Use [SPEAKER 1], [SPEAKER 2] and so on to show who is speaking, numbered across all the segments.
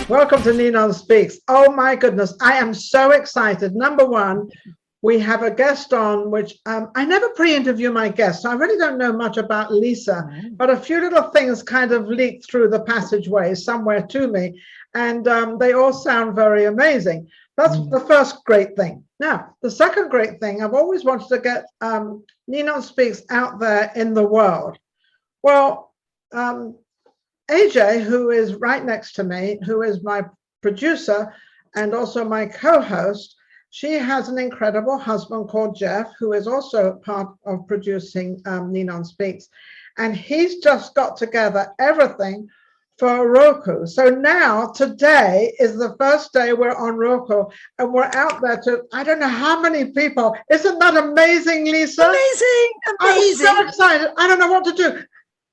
[SPEAKER 1] Welcome to NinonSpeaks. Oh my goodness, I am so excited. Number one, we have a guest on, which I never pre-interview my guests, so I really don't know much about Lisa, but a few little things kind of leaked through the passageway somewhere to me, and they all sound very amazing. That's the first great thing. Now, the second great thing, I've always wanted to get NinonSpeaks out there in the world. Well, AJ, who is right next to me, who is my producer and also my co-host, she has an incredible husband called Jeff, who is also part of producing NinonSpeaks. And he's just got together everything for Roku. So now, today is the first day we're on Roku, and we're out there to, I don't know how many people. Isn't that amazing, Lisa?
[SPEAKER 2] Amazing, amazing.
[SPEAKER 1] I'm so excited. I don't know what to do.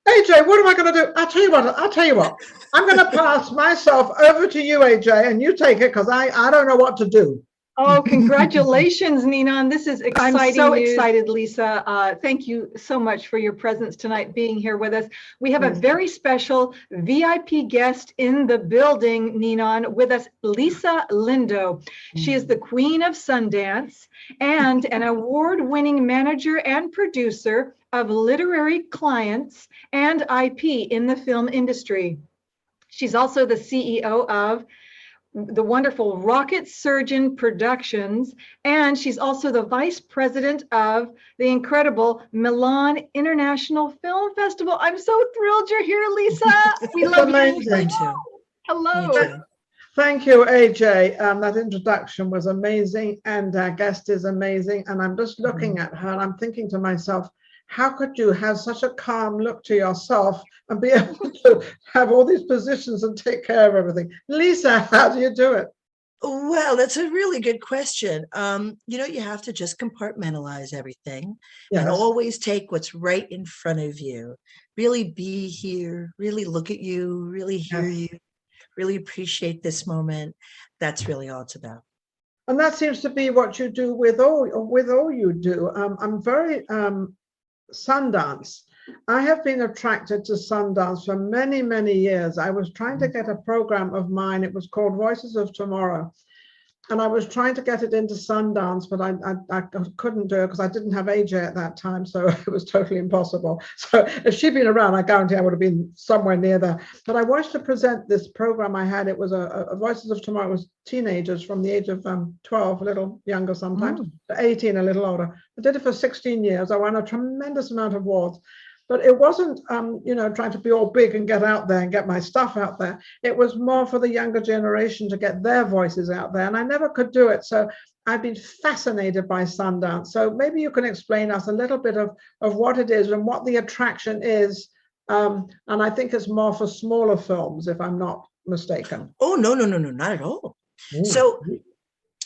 [SPEAKER 1] AJ, what am I going to do? I'll tell you what. I'm going to pass myself over to you, AJ, and you take it because I don't know what to do.
[SPEAKER 3] Oh, congratulations, Ninon. This is exciting. I'm so
[SPEAKER 2] news.
[SPEAKER 3] excited, Lisa. Thank you so much for your presence tonight, being here with us. We have a very special VIP guest in the building, Ninon, with us, Lisa Lindo. She is the Queen of Sundance and an award-winning manager and producer of literary clients and IP in the film industry. She's also the CEO of the wonderful Rocket Surgeon Productions, and she's also the Vice President of the incredible Milan International Film Festival. I'm so thrilled you're here, Lisa. We love you. Hello.
[SPEAKER 1] Thank you, AJ. That introduction was amazing, and our guest is amazing. And I'm just looking at her, and I'm thinking to myself, how could you have such a calm look to yourself and be able to have all these positions and take care of everything? Lisa, how do you do it?
[SPEAKER 2] Well, that's a really good question. You have to just compartmentalize everything and always take what's right in front of you. Really be here, really look at you, really hear you, really appreciate this moment. That's really all it's about.
[SPEAKER 1] And that seems to be what you do with all you do. I'm very Sundance. I have been attracted to Sundance for many, many years. I was trying to get a program of mine. It was called Voices of Tomorrow. And I was trying to get it into Sundance, but I couldn't do it because I didn't have AJ at that time. So it was totally impossible. So if she'd been around, I guarantee I would have been somewhere near there. But I wanted to present this program I had. It was a Voices of Tomorrow. It was teenagers from the age of 12, a little younger sometimes, 18, a little older. I did it for 16 years. I won a tremendous amount of awards. But it wasn't, trying to be all big and get out there and get my stuff out there. It was more for the younger generation to get their voices out there. And I never could do it. So I've been fascinated by Sundance. So maybe you can explain us a little bit of what it is and what the attraction is. And I think it's more for smaller films, if I'm not mistaken.
[SPEAKER 2] Oh, no, not at all. Ooh. So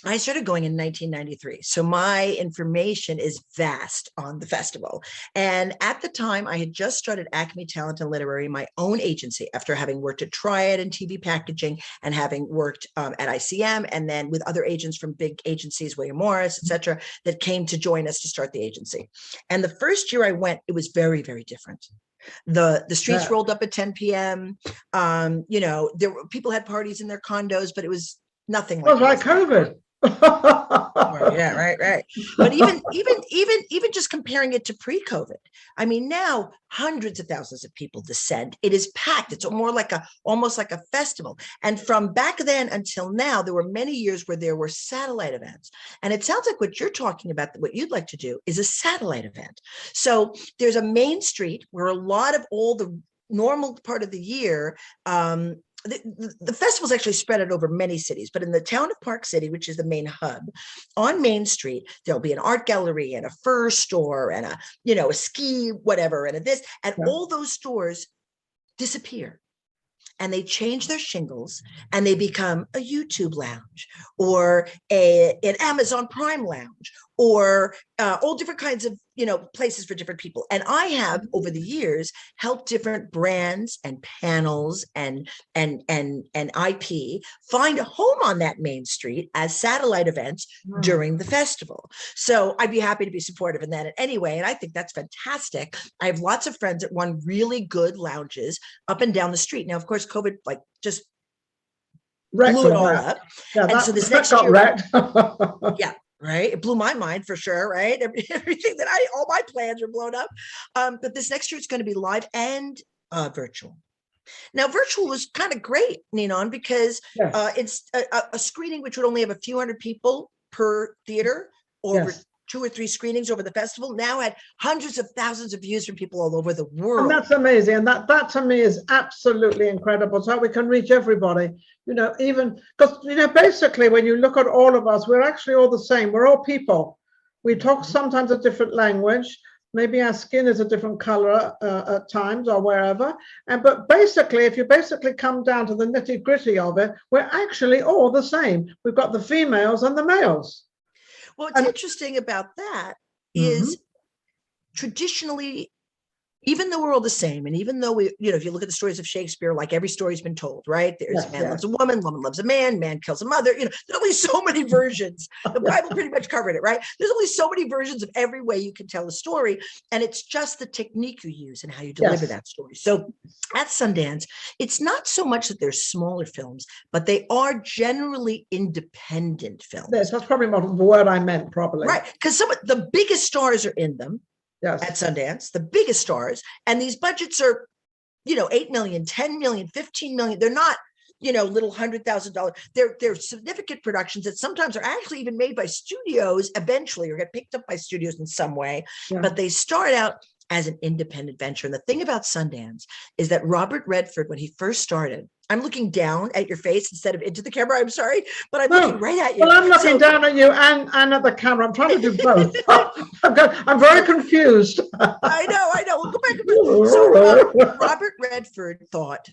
[SPEAKER 2] I started going in 1993. So my information is vast on the festival. And at the time, I had just started Acme Talent and Literary, my own agency, after having worked at Triad and TV packaging and having worked at ICM and then with other agents from big agencies, William Morris, et cetera, that came to join us to start the agency. And the first year I went, it was very, very different. The streets rolled up at 10 p.m. There were people had parties in their condos, but it was nothing like,
[SPEAKER 1] like COVID.
[SPEAKER 2] Right. But even just comparing it to pre-COVID, I mean, now hundreds of thousands of people descend. It is packed. It's almost like a festival. And from back then until now, there were many years where there were satellite events. And it sounds like what you're talking about, what you'd like to do, is a satellite event. So there's a main street where a lot of all the normal part of the year, the festival's actually spread out over many cities, but in the town of Park City, which is the main hub, on Main Street, there'll be an art gallery and a fur store and a ski whatever and all those stores disappear. And they change their shingles and they become a YouTube lounge or an Amazon Prime lounge or all different kinds of, places for different people. And I have over the years helped different brands and panels and IP find a home on that main street as satellite events during the festival. So I'd be happy to be supportive in that anyway. And I think that's fantastic. I have lots of friends that run really good lounges up and down the street. Now, of course, COVID just blew it all up.
[SPEAKER 1] Yeah,
[SPEAKER 2] And so this next
[SPEAKER 1] got
[SPEAKER 2] year,
[SPEAKER 1] wrecked.
[SPEAKER 2] yeah, right. It blew my mind for sure, right? Everything that all my plans were blown up. But this next year it's going to be live and virtual. Now, virtual was kind of great, Ninon, because
[SPEAKER 1] Yes.
[SPEAKER 2] it's a screening which would only have a few hundred people per theater, or over
[SPEAKER 1] Yes.
[SPEAKER 2] 2 or 3 screenings over the festival, now had hundreds of thousands of views from people all over the world.
[SPEAKER 1] And that's amazing. And that to me is absolutely incredible. So we can reach everybody, even because, basically when you look at all of us, we're actually all the same. We're all people. We talk sometimes a different language. Maybe our skin is a different color at times or wherever. But basically, if you basically come down to the nitty gritty of it, we're actually all the same. We've got the females and the males.
[SPEAKER 2] Well, what's interesting about that is traditionally, even though we're all the same, and even though we, if you look at the stories of Shakespeare, like every story's been told, right? There's a man loves a woman loves a man kills a mother. There's only so many versions. The Bible pretty much covered it, right? There's only so many versions of every way you can tell a story, and it's just the technique you use and how you deliver that story. So at Sundance, it's not so much that they're smaller films, but they are generally independent films.
[SPEAKER 1] Yes, that's probably not the word I meant properly.
[SPEAKER 2] Right, because some of the biggest stars are in them.
[SPEAKER 1] Yes.
[SPEAKER 2] At Sundance, the biggest stars, and these budgets are, 8 million, 10 million, 15 million. They're not, little $100,000. They're significant productions that sometimes are actually even made by studios eventually, or get picked up by studios in some way. Yeah. But they start out as an independent venture. And the thing about Sundance is that Robert Redford, when he first started, I'm looking down at your face instead of into the camera. I'm sorry, but I'm looking right at you.
[SPEAKER 1] Well, I'm looking down at you and at the camera. I'm trying to do both. I'm very confused.
[SPEAKER 2] I know. We'll go back. So Robert Redford thought,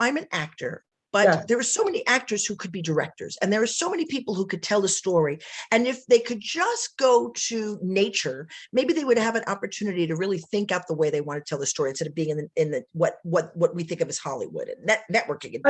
[SPEAKER 2] I'm an actor. But there were so many actors who could be directors, and there were so many people who could tell a story. And if they could just go to nature, maybe they would have an opportunity to really think out the way they want to tell the story instead of being in the what we think of as Hollywood and networking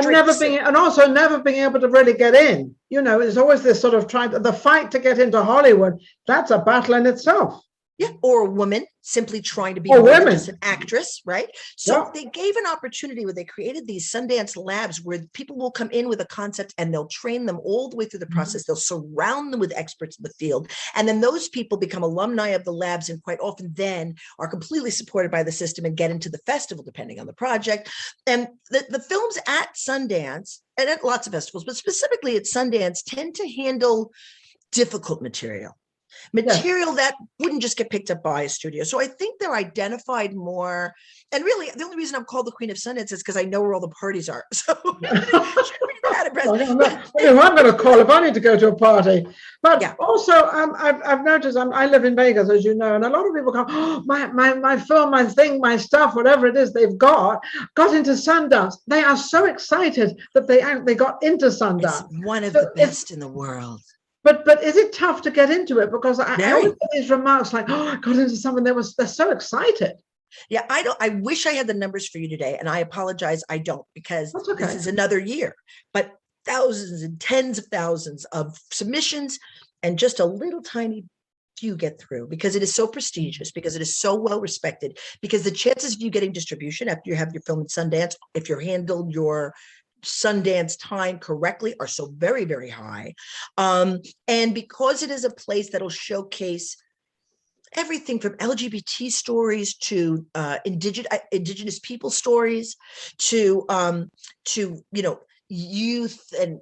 [SPEAKER 1] and also never being able to really get in. There's always this sort of the fight to get into Hollywood. That's a battle in itself.
[SPEAKER 2] Yeah, or a woman simply trying to be more than just an actress, right? So they gave an opportunity where they created these Sundance labs where people will come in with a concept and they'll train them all the way through the process. They'll surround them with experts in the field. And then those people become alumni of the labs and quite often then are completely supported by the system and get into the festival, depending on the project. And the films at Sundance, and at lots of festivals, but specifically at Sundance, tend to handle difficult material that wouldn't just get picked up by a studio. So I think they're identified more. And really, the only reason I'm called the Queen of Sundance is because I know where all the parties are. So I'm
[SPEAKER 1] going to call if I need to go to a party. But also, I've noticed, I live in Vegas, as you know, and a lot of people go, my film, my thing, my stuff, whatever it is they've got into Sundance. They are so excited that they got into Sundance.
[SPEAKER 2] It's one of the best in the world.
[SPEAKER 1] But is it tough to get into it? Because I always get these remarks like, I got into something, they're so excited.
[SPEAKER 2] Yeah, I wish I had the numbers for you today, and I apologize, I don't, because this is another year. But thousands and tens of thousands of submissions, and just a little tiny few get through because it is so prestigious, because it is so well respected, because the chances of you getting distribution after you have your film in Sundance, if you're handled your Sundance time correctly, are so very, very high. And because it is a place that'll showcase everything from LGBT stories to indigenous people stories to youth and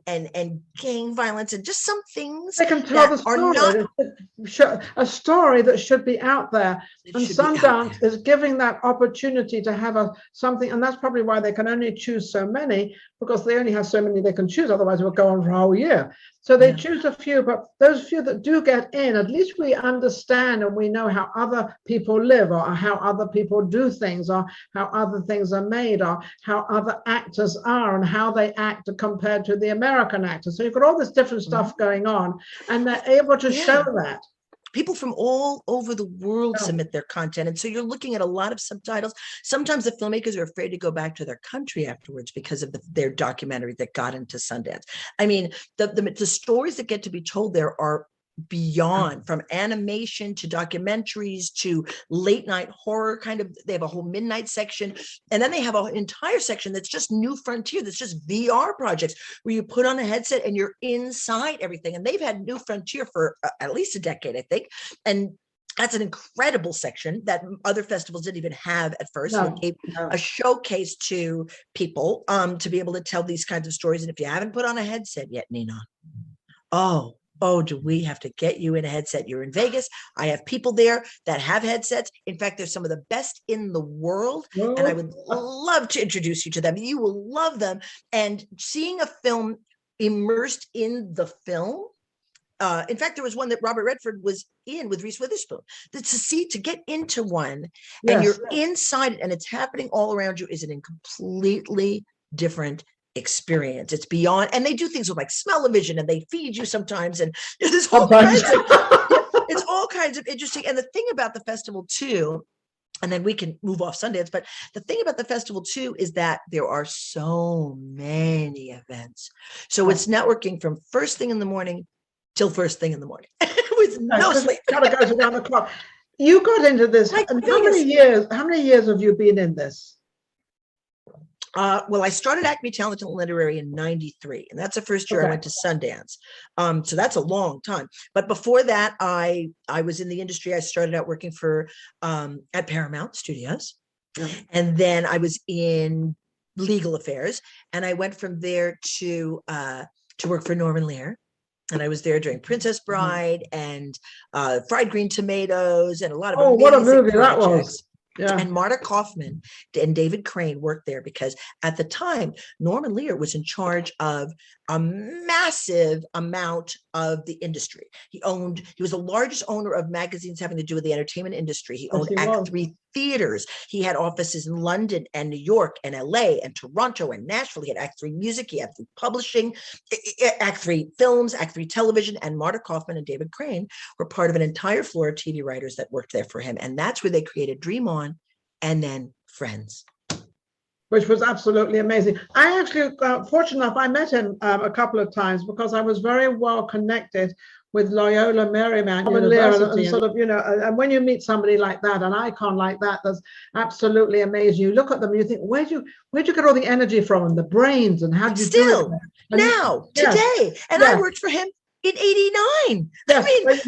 [SPEAKER 2] gang violence and just some things
[SPEAKER 1] they can tell a story that should be out there, and Sundance is giving that opportunity to have something, and that's probably why they can only choose so many, because they only have so many they can choose, otherwise it will go on for a whole year. So they choose a few, but those few that do get in, at least we understand and we know how other people live, or how other people do things, or how other things are made, or how other actors are and how they act compared to the American actors. So you've got all this different stuff going on, and they're able to show that.
[SPEAKER 2] People from all over the world submit their content. And so you're looking at a lot of subtitles. Sometimes the filmmakers are afraid to go back to their country afterwards because of their documentary that got into Sundance. I mean, the stories that get to be told there are beyond, from animation to documentaries to late night horror they have a whole midnight section, and then they have an entire section that's just new frontier, that's just VR projects where you put on a headset and you're inside everything. And they've had new frontier for at least a decade, I think, and that's an incredible section that other festivals didn't even have at first. So it gave a showcase to people to be able to tell these kinds of stories. And if you haven't put on a headset yet, Ninon, do we have to get you in a headset? You're in Vegas. I have people there that have headsets. In fact, they're some of the best in the world. And I would love to introduce you to them. You will love them. And seeing a film immersed in the film. In fact, there was one that Robert Redford was in with Reese Witherspoon. To get into one and you're inside it and it's happening all around you is an completely different experience. It's beyond, and they do things with like smell-o-vision, and they feed you sometimes, and there's all kinds of, it's all kinds of interesting. And the thing about the festival too, and then we can move off Sundance, but the thing about the festival too is that there are so many events. So it's networking from first thing in the morning till first thing in the morning with no sleep.
[SPEAKER 1] Gotta go around the clock. You got into this.
[SPEAKER 2] Like
[SPEAKER 1] and how many years have you been in this?
[SPEAKER 2] Well, I started Acme Talent and Literary in '93, and that's the first year I went to Sundance. So that's a long time. But before that, I was in the industry. I started out working for at Paramount Studios, and then I was in legal affairs, and I went from there to work for Norman Lear. And I was there during Princess Bride and Fried Green Tomatoes and a lot of
[SPEAKER 1] what a movie
[SPEAKER 2] projects.
[SPEAKER 1] that was. Yeah.
[SPEAKER 2] And Marta Kaufman and David Crane worked there because at the time, Norman Lear was in charge of a massive amount of the industry. He was the largest owner of magazines having to do with the entertainment industry. He owned Act 3 theaters. He had offices in London and New York and LA and Toronto and Nashville. He had Act 3 Music, he had Act 3 Publishing, Act 3 Films, Act 3 Television, and Marta Kaufman and David Crane were part of an entire floor of TV writers that worked there for him. And that's where they created Dream On and then Friends.
[SPEAKER 1] Which was absolutely amazing. I actually, fortunate enough, I met him a couple of times because I was very well connected with Loyola Marymount University, and sort of, and when you meet somebody like that, an icon like that, that's absolutely amazing. You look at them, and you think, where'd you get all the energy from and the brains, and how did you do it?
[SPEAKER 2] Today, and I worked for him in '89.
[SPEAKER 1] Yes,
[SPEAKER 2] I mean,
[SPEAKER 1] but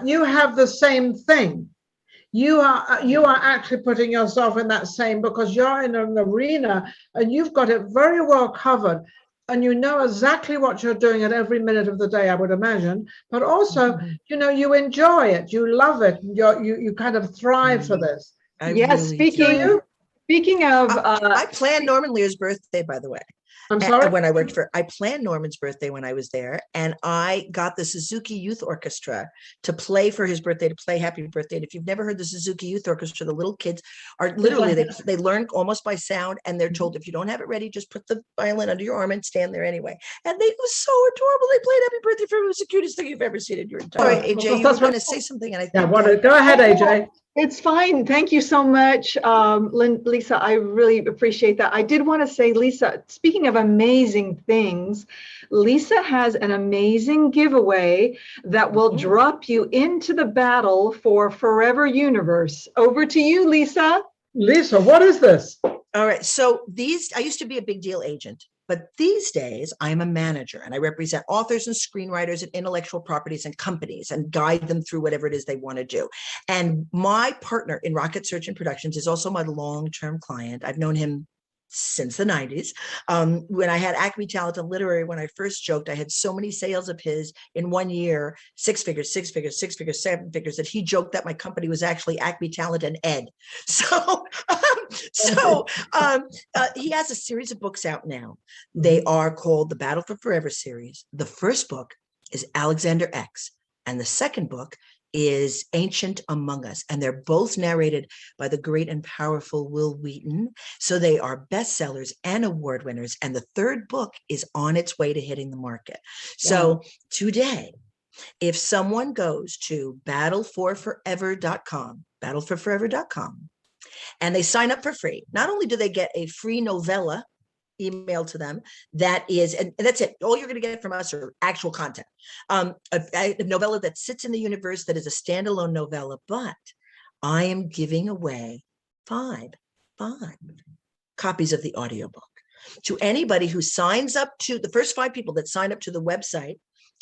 [SPEAKER 1] you have the same thing. You are actually putting yourself in that same, because you're in an arena and you've got it very well covered, and you know exactly what you're doing at every minute of the day, I would imagine. But also, you enjoy it, you love it, you kind of thrive for this.
[SPEAKER 3] Speaking of,
[SPEAKER 2] I planned Norman Lear's birthday, by the way.
[SPEAKER 1] I'm sorry?
[SPEAKER 2] I planned Norman's birthday when I was there, and I got the Suzuki Youth Orchestra to play for his birthday, to play Happy Birthday. And if you've never heard the Suzuki Youth Orchestra, the little kids are literally, they learn almost by sound, and they're told, if you don't have it ready, just put the violin under your arm and stand there anyway. And it was so adorable. They played Happy Birthday for him. It was the cutest thing you've ever seen in your entire life. AJ, you were going to say something, and I think
[SPEAKER 1] go ahead, AJ.
[SPEAKER 3] It's fine. Thank you so much, Lisa. I really appreciate that. I did want to say, Lisa, speaking of amazing things, Lisa has an amazing giveaway that will drop you into the battle for Forever Universe. Over to you, Lisa.
[SPEAKER 1] Lisa, what is this?
[SPEAKER 2] All right. So I used to be a big deal agent, but these days I'm a manager, and I represent authors and screenwriters and intellectual properties and companies and guide them through whatever it is they want to do. And my partner in Rocket Search and Productions is also my long-term client. I've known him since the 90s. When I had Acme Talent and Literary, when I first joked, I had so many sales of his in 1 year, 6 figures, 7 figures, that he joked that my company was actually Acme Talent and Ed. So he has a series of books out now. They are called the Battle for Forever series. The first book is Alexander X, and the second book is Ancient Among Us, and they're both narrated by the great and powerful Will Wheaton. So they are bestsellers and award winners, and the third book is on its way to hitting the market. So today, if someone goes to battleforforever.com, and they sign up for free, not only do they get a free novella email to them that is, and that's it. All you're going to get from us are actual content. A novella that sits in the universe that is a standalone novella, but I am giving away five copies of the audiobook to anybody who signs up to the first 5 people that sign up to the website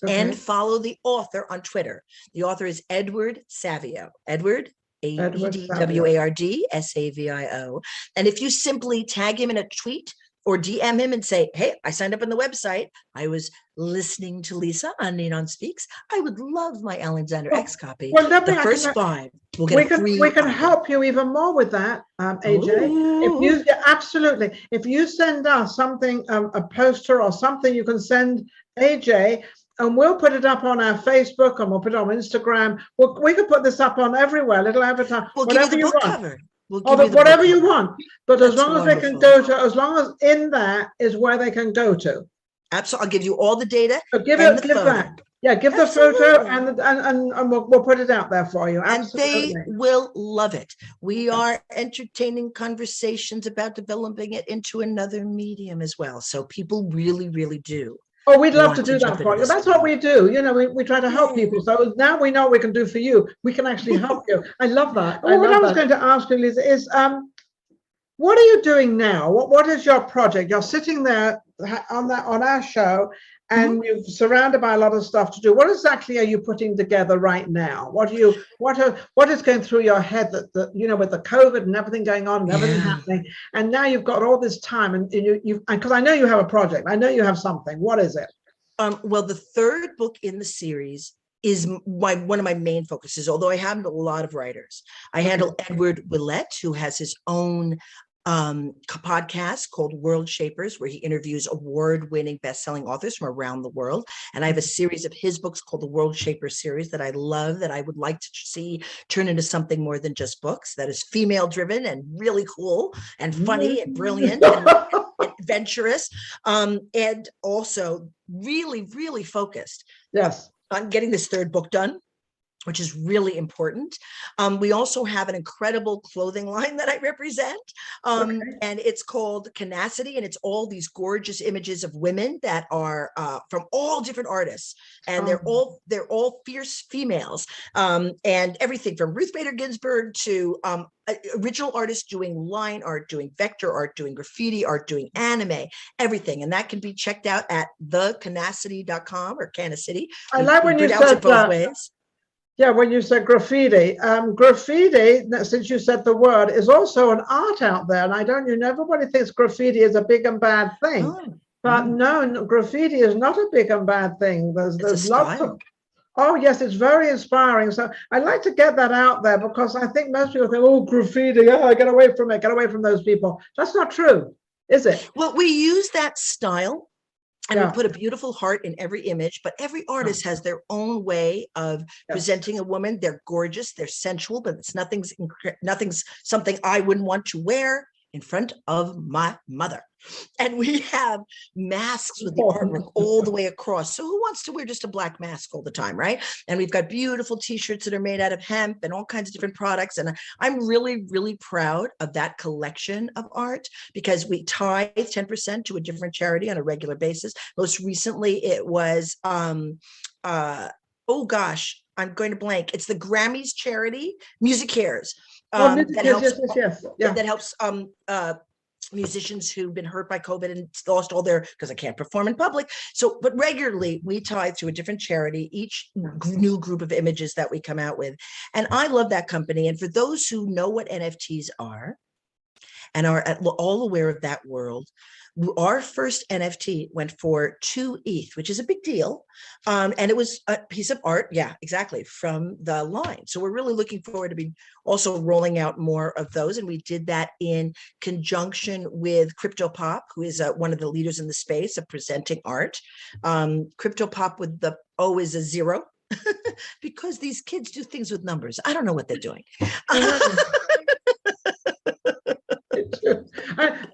[SPEAKER 2] and follow the author on Twitter. The author is Edward Savio. Edward, Edward Savio. And if you simply tag him in a tweet or DM him and say, hey, I signed up on the website. I was listening to Lisa on NinonSpeaks. I would love my Alexander X copy.
[SPEAKER 1] Well,
[SPEAKER 2] the first 5 will get a free.
[SPEAKER 1] We can help you even more with that, AJ. If you absolutely, if you send us something, a poster or something, you can send AJ. And we'll put it up on our Facebook and we'll put it on Instagram. We could put this up on everywhere, little advertising, whatever you want. Cover. We'll whatever you want. But as long as they can go to, as long as in that is where they can go to.
[SPEAKER 2] Absolutely. I'll give you all the data.
[SPEAKER 1] So give that. Yeah, give the photo and we'll put it out there for you. Absolutely.
[SPEAKER 2] And they will love it. We are entertaining conversations about developing it into another medium as well. So people really, really do.
[SPEAKER 1] Oh, we'd love to do that for you. That's what we do. You know, we try to help people. So now we know what we can do for you. We can actually help you. I love that. What I was going to ask you, Lisa, is what are you doing now? What is your project? You're sitting there on our show, and you're surrounded by a lot of stuff to do. What exactly are you putting together right now? What is going through your head that you know, with the COVID and everything going on and everything happening, and now you've got all this time, and you because I know you have a project. I know you have something. What is it?
[SPEAKER 2] Well, the 3rd book in the series is one of my main focuses, although I handle a lot of writers. I handle Edward Willett, who has his own podcast called World Shapers, where he interviews award-winning best-selling authors from around the world. And I have a series of his books called the World Shapers series that I love, that I would like to see turn into something more than just books, that is female-driven and really cool and funny and brilliant and adventurous, and also really, really focused on getting this 3rd book done, which is really important. We also have an incredible clothing line that I represent, and it's called Canacity, and it's all these gorgeous images of women that are from all different artists, and they're all fierce females, and everything from Ruth Bader Ginsburg to original artists doing line art, doing vector art, doing graffiti art, doing anime, everything. And that can be checked out at thecanacity.com or Canacity.
[SPEAKER 1] I like when you said both ways. Yeah, when you said graffiti, graffiti, since you said the word, is also an art out there. And everybody thinks graffiti is a big and bad thing. But no, graffiti is not a big and bad thing. There's lots of, oh yes, it's very inspiring. So I like to get that out there, because I think most people think, oh, graffiti, get away from it, get away from those people. That's not true, is it?
[SPEAKER 2] Well, we use that style. And we put a beautiful heart in every image, but every artist has their own way of presenting a woman. They're gorgeous, they're sensual, but it's nothing's something I wouldn't want to wear in front of my mother. And we have masks with the artwork all the way across. So who wants to wear just a black mask all the time, right? And we've got beautiful t-shirts that are made out of hemp and all kinds of different products. And I'm really, really proud of that collection of art, because we tithe 10% to a different charity on a regular basis. Most recently, it was, oh gosh, I'm going to blank. It's the Grammys charity, Music Cares. That helps musicians who've been hurt by COVID and lost all their, because I can't perform in public. So, but regularly we tithe to a different charity, each new group of images that we come out with. And I love that company. And for those who know what NFTs are and are all aware of that world, our first NFT went for 2 ETH, which is a big deal. And it was a piece of art, from the line. So we're really looking forward to be also rolling out more of those. And we did that in conjunction with CryptoPop, who is one of the leaders in the space of presenting art. CryptoPop with the O is a 0, because these kids do things with numbers. I don't know what they're doing.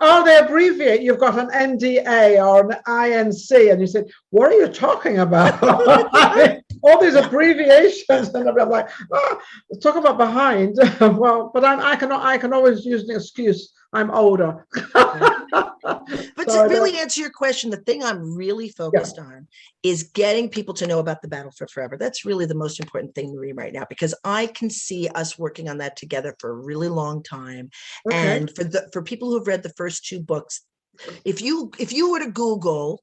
[SPEAKER 1] Oh, they abbreviate. You've got an NDA or an INC, and you said, "What are you talking about?" all these abbreviations, and I'm like, oh, talk about behind. Well, but I can always use an excuse. I'm older.
[SPEAKER 2] But
[SPEAKER 1] So
[SPEAKER 2] to really answer your question, the thing I'm really focused on is getting people to know about the Battle for Forever. That's really the most important thing to me right now, because I can see us working on that together for a really long time.
[SPEAKER 1] Okay.
[SPEAKER 2] And for people who have read the first two books, if you were to Google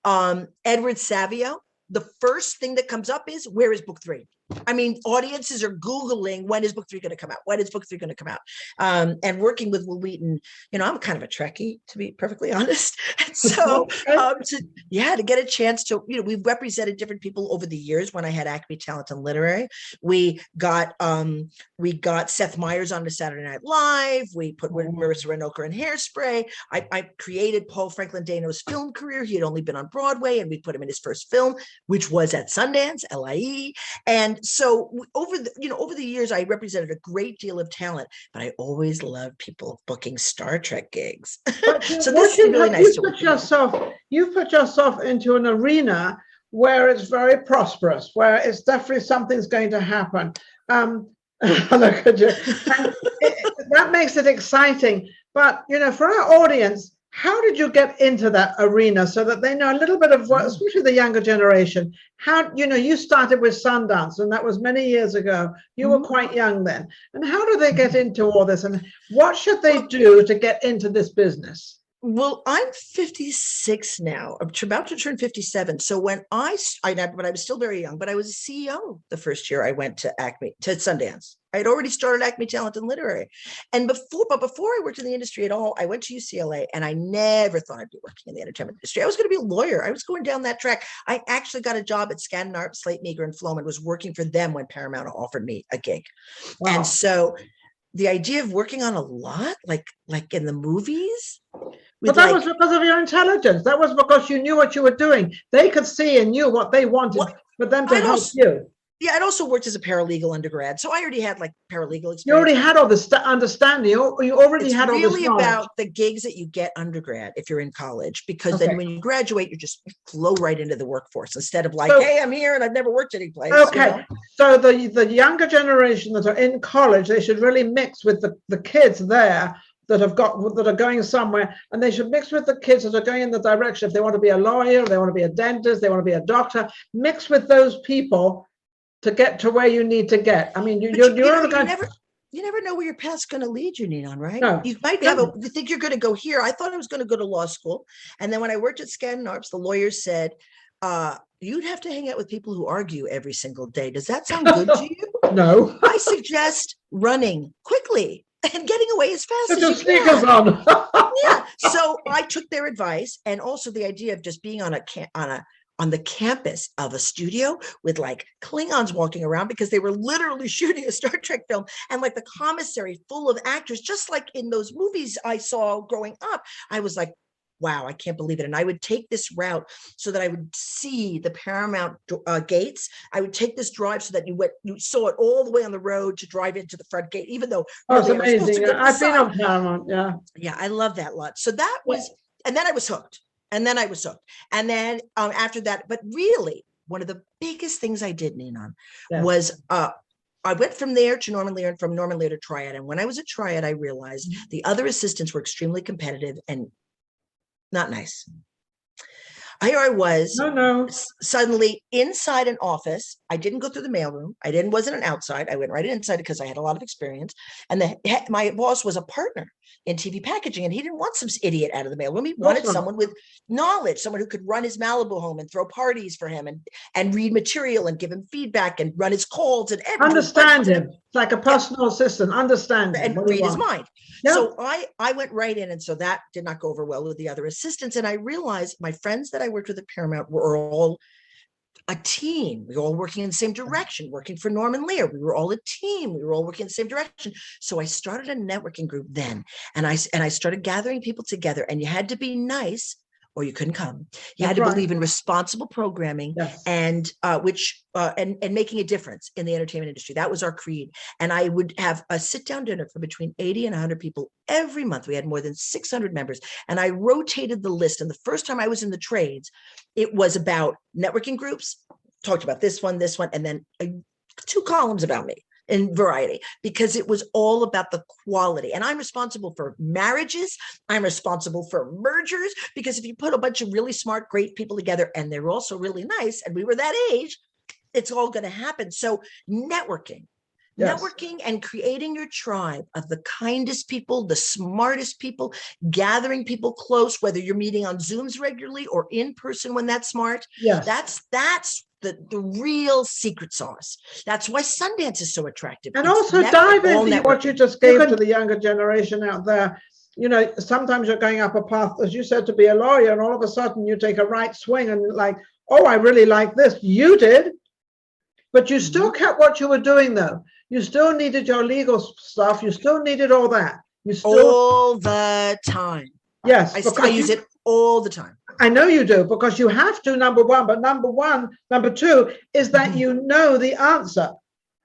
[SPEAKER 2] Edward Savio, the first thing that comes up is, where is book 3? I mean, audiences are Googling, when is book 3 going to come out? When is book 3 going to come out? And working with Will Wheaton, you know, I'm kind of a Trekkie, to be perfectly honest. And so to get a chance to, you know, we've represented different people over the years. When I had Acme Talent and Literary, we got Seth Meyers on to Saturday Night Live. We put Marissa Renoker in Hairspray. I created Paul Franklin Dano's film career. He had only been on Broadway, and we put him in his first film, which was at Sundance, LIE. And so over the years, I represented a great deal of talent, but I always loved people booking Star Trek gigs. So this is really nice to work together.
[SPEAKER 1] You put yourself into an arena where it's very prosperous, where it's definitely something's going to happen. Look at you. That makes it exciting. But, you know, for our audience, how did you get into that arena so that they know a little bit of what, especially the younger generation, how, you know, you started with Sundance, and that was many years ago. You were quite young then. And how do they get into all this, and what should they do to get into this business?
[SPEAKER 2] Well, I'm 56 now. I'm about to turn 57. So when but I was still very young, but I was a CEO the first year I went to Sundance. I had already started Acme Talent and Literary. And before I worked in the industry at all, I went to UCLA, and I never thought I'd be working in the entertainment industry. I was going to be a lawyer. I was going down that track. I actually got a job at Skadden Arps, Slate, Meagher, and Floman, was working for them when Paramount offered me a gig. Wow. And so the idea of working on a lot, like in the movies.
[SPEAKER 1] But that was because of your intelligence. That was because you knew what you were doing. They could see and knew what they wanted for them to help you.
[SPEAKER 2] Yeah, I'd also worked as a paralegal undergrad, so I already had like paralegal experience.
[SPEAKER 1] You already had all this understanding. You already had all this knowledge.
[SPEAKER 2] It's really about the gigs that you get undergrad if you're in college, because then when you graduate, you just flow right into the workforce instead of like, hey, I'm here and I've never worked anyplace.
[SPEAKER 1] Okay,
[SPEAKER 2] you know?
[SPEAKER 1] So the younger generation that are in college, they should really mix with the kids there that are going somewhere, and they should mix with the kids that are going in the direction. If they want to be a lawyer, they want to be a dentist, they want to be a doctor, mix with those people to get to where you need to get. I mean, you
[SPEAKER 2] never know where your path's going to lead you, Ninon, right?
[SPEAKER 1] No.
[SPEAKER 2] You might you think you're going to go here. I thought I was going to go to law school. And then when I worked at Skadden Arps, the lawyers said, you'd have to hang out with people who argue every single day. Does that sound good to you?
[SPEAKER 1] No.
[SPEAKER 2] I suggest running quickly and getting away as fast as you
[SPEAKER 1] sneakers
[SPEAKER 2] can.
[SPEAKER 1] On.
[SPEAKER 2] Yeah. So I took their advice, and also the idea of just being on the campus of a studio with like Klingons walking around, because they were literally shooting a Star Trek film, and like the commissary full of actors, just like in those movies I saw growing up. I was like, wow, I can't believe it. And I would take this route so that I would see the Paramount gates. I would take this drive so that you saw it all the way on the road to drive into the front gate, even though
[SPEAKER 1] it's amazing. I've been on Paramount.
[SPEAKER 2] Yeah, I love that lot. So that was, and then I was hooked. And then after that, but really one of the biggest things I did, Ninon, was I went from there to Norman Lear, and from Norman Lear to Triad. And when I was at Triad, I realized the other assistants were extremely competitive and not nice. Here I was suddenly inside an office. I didn't go through the mailroom. Wasn't an outside. I went right inside because I had a lot of experience. And my boss was a partner in TV packaging, and he didn't want some idiot out of the mailroom. He wanted someone with knowledge, someone who could run his Malibu home and throw parties for him and read material and give him feedback and run his calls and
[SPEAKER 1] understand him. It's like a personal assistant. Understand him
[SPEAKER 2] and read his mind. Yeah. So I went right in, and so that did not go over well with the other assistants. And I realized my friends that I worked with at Paramount were all a team. We were all working in the same direction, working for Norman Lear. We were all a team. We were all working in the same direction. So I started a networking group then, and I started gathering people together, and you had to be nice or you couldn't come. You had to believe in responsible programming and making a difference in the entertainment industry. That was our creed. And I would have a sit-down dinner for between 80 and 100 people every month. We had more than 600 members, and I rotated the list. And the first time I was in the trades, it was about networking groups, talked about this one, and then 2 columns about me in Variety, because it was all about the quality. And I'm responsible for marriages. I'm responsible for mergers, because if you put a bunch of really smart, great people together and they're also really nice, and we were that age, it's all going to happen. So networking. Yes. Networking and creating your tribe of the kindest people, the smartest people, gathering people close, whether you're meeting on Zooms regularly or in person when that's smart.
[SPEAKER 1] Yes.
[SPEAKER 2] That's the real secret sauce. That's why Sundance is so attractive.
[SPEAKER 1] And also dive into what you just gave to the younger generation out there. You know, sometimes you're going up a path, as you said, to be a lawyer, and all of a sudden you take a right swing and like, oh, I really like this. You did, but you still kept what you were doing though. You still needed your legal stuff. You still needed all that. You still
[SPEAKER 2] all the time.
[SPEAKER 1] Yes,
[SPEAKER 2] I use it all the time.
[SPEAKER 1] I know you do, because you have to, number one. But number two is that you know the answer.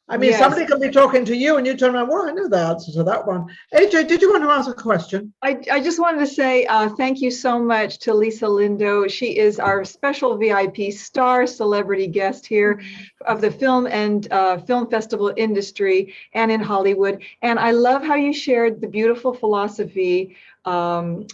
[SPEAKER 1] I mean, somebody can be talking to you and you turn around, well, I know the answer to that one. AJ, did you want to ask a question?
[SPEAKER 3] I just wanted to say thank you so much to Lisa Lindo. She is our special VIP star celebrity guest here of the film and film festival industry and in Hollywood. And I love how you shared the beautiful philosophy of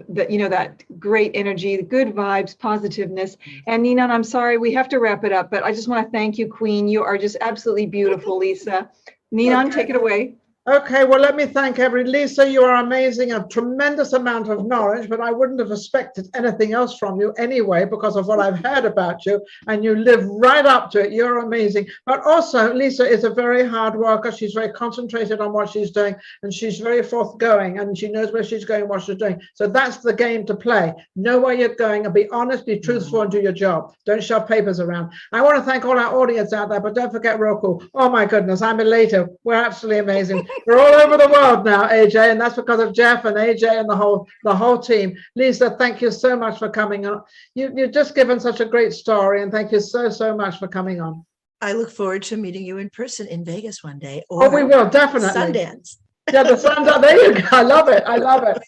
[SPEAKER 3] the, you know, that great energy, the good vibes, positiveness. And Ninon, I'm sorry, we have to wrap it up, but I just want to thank you, Queen. You are just absolutely beautiful, Lisa. Ninon, take it away.
[SPEAKER 1] Okay, well, let me thank Lisa, you are amazing, a tremendous amount of knowledge, but I wouldn't have expected anything else from you anyway, because of what I've heard about you, and you live right up to it. You're amazing. But also, Lisa is a very hard worker. She's very concentrated on what she's doing, and she's very forthgoing, and she knows where she's going, what she's doing. So that's the game to play. Know where you're going and be honest, be truthful, and do your job. Don't shove papers around. I want to thank all our audience out there, but don't forget Roku. Oh my goodness, I'm elated. We're absolutely amazing. We're all over the world now, AJ, and that's because of Jeff and AJ and the whole team. Lisa, thank you so much for coming on. You've just given such a great story, and thank you so much for coming on.
[SPEAKER 2] I look forward to meeting you in person in Vegas one day.
[SPEAKER 1] Or we will, definitely.
[SPEAKER 2] Sundance.
[SPEAKER 1] Yeah, the Sundance. There you go. I love it.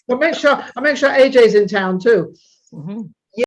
[SPEAKER 1] I'll make sure AJ's in town too.
[SPEAKER 2] Yeah.